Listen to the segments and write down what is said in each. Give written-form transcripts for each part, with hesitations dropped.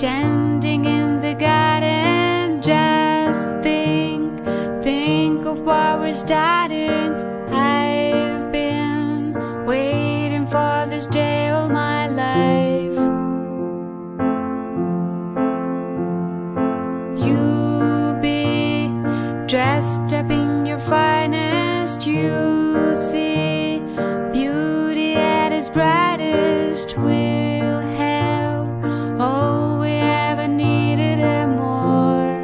standing in the garden. Just think of what we're starting. I've been waiting for this day all my life. You'll be dressed up in your finest. You'll see beauty at its brightest. We'll have all we ever needed and more.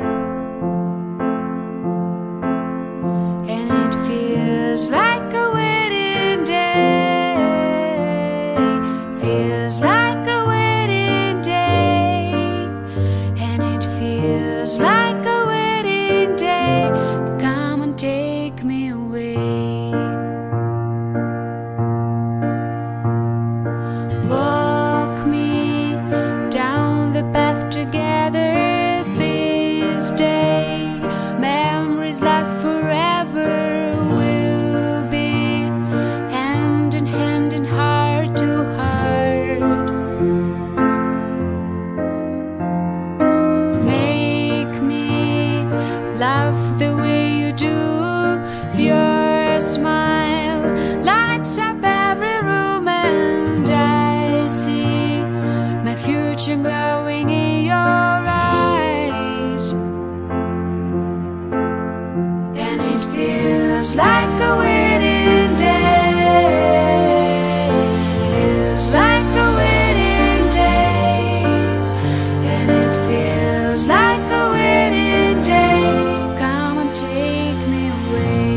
And it feels like a wedding day. Feels like a wedding day. And it feels like a wedding day. Come and take me away. Walk me down the path together this day. Memories last forever. We'll be hand in hand and heart to heart. Make me love the way you do. Your smile lights up every room, and I see my future glowing in your eyes. And it feels like a wedding day. Feels like a wedding day. And it feels like a wedding day. Come and take me away.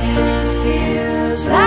And it feels like